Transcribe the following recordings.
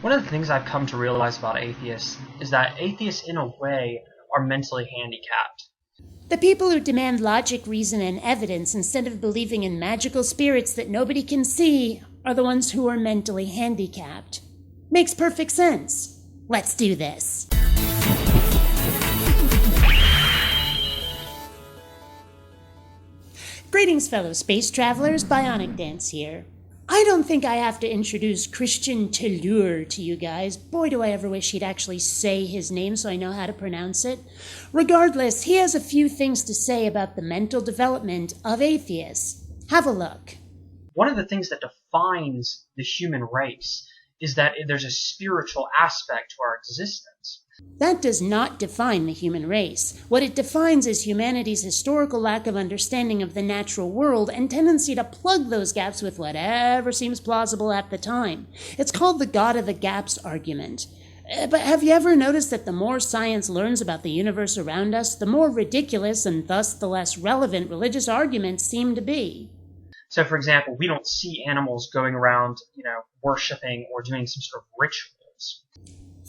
One of the things I've come to realize about atheists is that atheists, in a way, are mentally handicapped. The people who demand logic, reason, and evidence instead of believing in magical spirits that nobody can see are the ones who are mentally handicapped. Makes perfect sense. Let's do this. Greetings, fellow space travelers. BionicDance here. I don't think I have to introduce Christian Talour to you guys. Boy, do I ever wish he'd actually say his name so I know how to pronounce it. Regardless, he has a few things to say about the mental development of atheists. Have a look. One of the things that defines the human race is that there's a spiritual aspect to our existence. That does not define the human race. What it defines is humanity's historical lack of understanding of the natural world and tendency to plug those gaps with whatever seems plausible at the time. It's called the God of the Gaps argument. But have you ever noticed that the more science learns about the universe around us, the more ridiculous and thus the less relevant religious arguments seem to be? So, for example, we don't see animals going around, worshiping or doing some sort of rituals.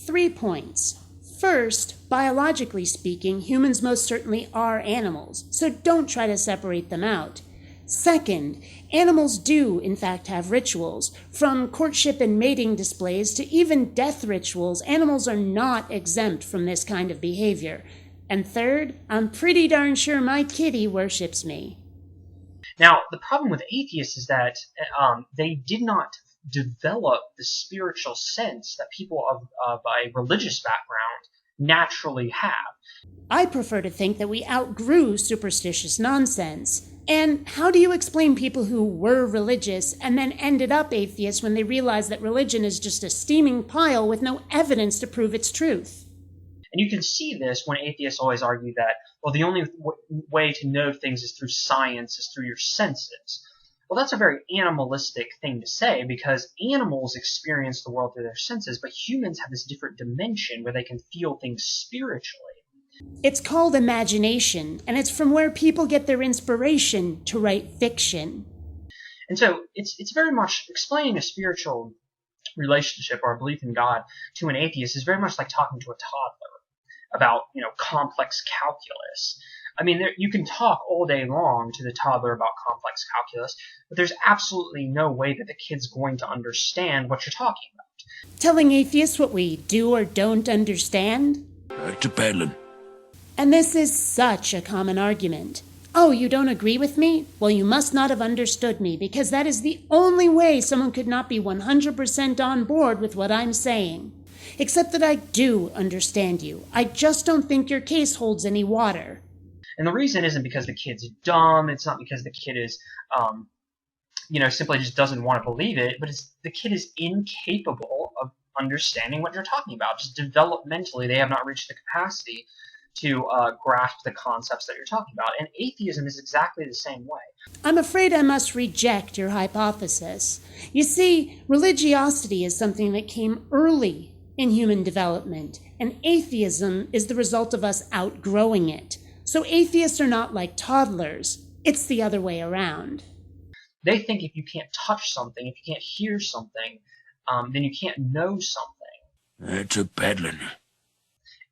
3 points. First, biologically speaking, humans most certainly are animals, so don't try to separate them out. Second, animals do, in fact, have rituals. From courtship and mating displays to even death rituals, animals are not exempt from this kind of behavior. And third, I'm pretty darn sure my kitty worships me. Now, the problem with atheists is that they did not develop the spiritual sense that people of a religious background naturally have. I prefer to think that we outgrew superstitious nonsense. And how do you explain people who were religious and then ended up atheists when they realized that religion is just a steaming pile with no evidence to prove its truth? And you can see this when atheists always argue that, well, the only way to know things is through science, is through your senses. Well, that's a very animalistic thing to say because animals experience the world through their senses, but humans have this different dimension where they can feel things spiritually. It's called imagination, and it's from where people get their inspiration to write fiction. And so it's very much explaining a spiritual relationship or a belief in God to an atheist is very much like talking to a toddler about, complex calculus. I mean, you can talk all day long to the toddler about complex calculus, but there's absolutely no way that the kid's going to understand what you're talking about. Telling atheists what we do or don't understand? To peddling. And this is such a common argument. Oh, you don't agree with me? Well, you must not have understood me, because that is the only way someone could not be 100% on board with what I'm saying. Except that I do understand you. I just don't think your case holds any water. And the reason isn't because the kid's dumb. It's not because the kid is, simply just doesn't want to believe it. But the kid is incapable of understanding what you're talking about. Just developmentally, they have not reached the capacity to grasp the concepts that you're talking about. And atheism is exactly the same way. I'm afraid I must reject your hypothesis. You see, religiosity is something that came early in human development, and atheism is the result of us outgrowing it. So atheists are not like toddlers. It's the other way around. They think if you can't touch something, if you can't hear something, then you can't know something. That's a peddling.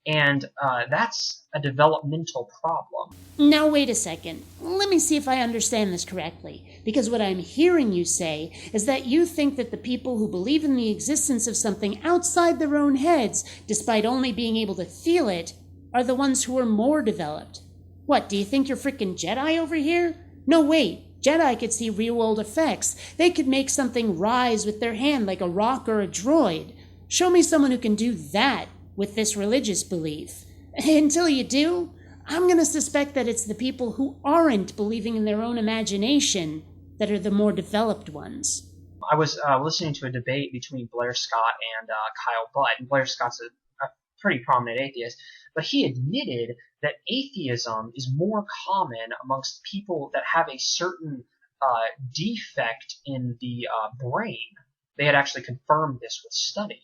And that's a developmental problem. Now wait a second. Let me see if I understand this correctly. Because what I'm hearing you say is that you think that the people who believe in the existence of something outside their own heads, despite only being able to feel it, are the ones who are more developed. What, do you think you're frickin' Jedi over here? No, wait. Jedi could see real-world effects. They could make something rise with their hand like a rock or a droid. Show me someone who can do that with this religious belief. Until you do, I'm going to suspect that it's the people who aren't believing in their own imagination that are the more developed ones. I was listening to a debate between Blair Scott and Kyle Butt, and Blair Scott's a pretty prominent atheist, but he admitted that atheism is more common amongst people that have a certain defect in the brain. They had actually confirmed this with study.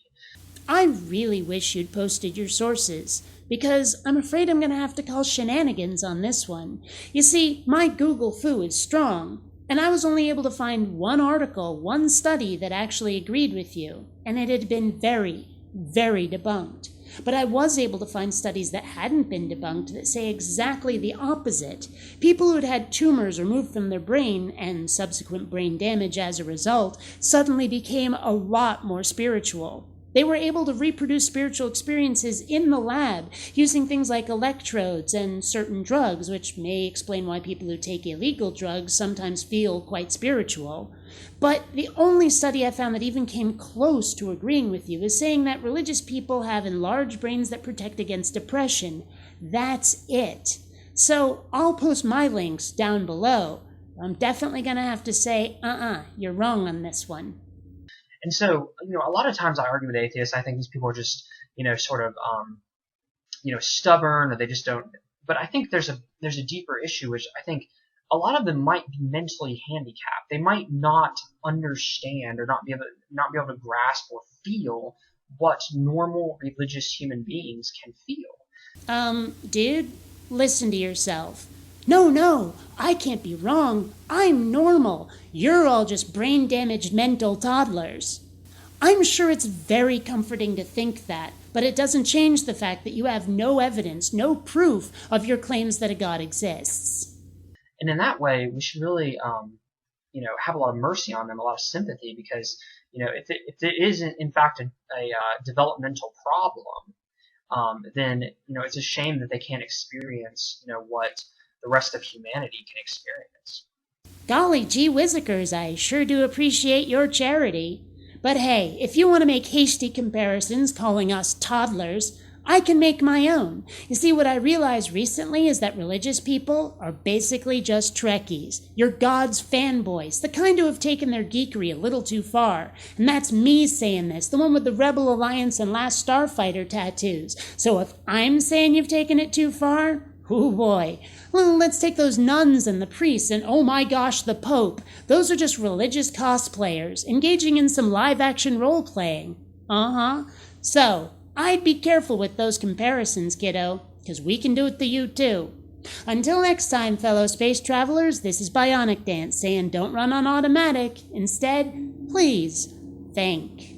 I really wish you'd posted your sources, because I'm afraid I'm going to have to call shenanigans on this one. You see, my Google foo is strong, And I was only able to find one article, one study that actually agreed with you, and it had been very, very debunked. But I was able to find studies that hadn't been debunked that say exactly the opposite. People who had had tumors removed from their brain, and subsequent brain damage as a result, suddenly became a lot more spiritual. They were able to reproduce spiritual experiences in the lab using things like electrodes and certain drugs, which may explain why people who take illegal drugs sometimes feel quite spiritual. But the only study I found that even came close to agreeing with you is saying that religious people have enlarged brains that protect against depression. That's it. So I'll post my links down below. I'm definitely going to have to say, you're wrong on this one. And so, a lot of times I argue with atheists. I think these people are just, sort of, stubborn, or they just don't. But I think there's a deeper issue, which I think a lot of them might be mentally handicapped. They might not understand or not be able to grasp or feel what normal religious human beings can feel. Dude, listen to yourself. No, I can't be wrong. I'm normal. You're all just brain-damaged mental toddlers. I'm sure it's very comforting to think that, but it doesn't change the fact that you have no evidence, no proof of your claims that a God exists. And in that way, we should really, have a lot of mercy on them, a lot of sympathy, because, if it is in fact a developmental problem, then, it's a shame that they can't experience, what the rest of humanity can experience. Golly gee whizzikers, I sure do appreciate your charity. But hey, if you want to make hasty comparisons calling us toddlers, I can make my own. You see, what I realized recently is that religious people are basically just Trekkies. You're God's fanboys, the kind who have taken their geekery a little too far. And that's me saying this, the one with the Rebel Alliance and Last Starfighter tattoos. So if I'm saying you've taken it too far, oh boy. Well, let's take those nuns and the priests and oh my gosh, the Pope. Those are just religious cosplayers engaging in some live-action role-playing. So, I'd be careful with those comparisons, kiddo, because we can do it to you too. Until next time, fellow space travelers, this is BionicDance saying don't run on automatic. Instead, please think.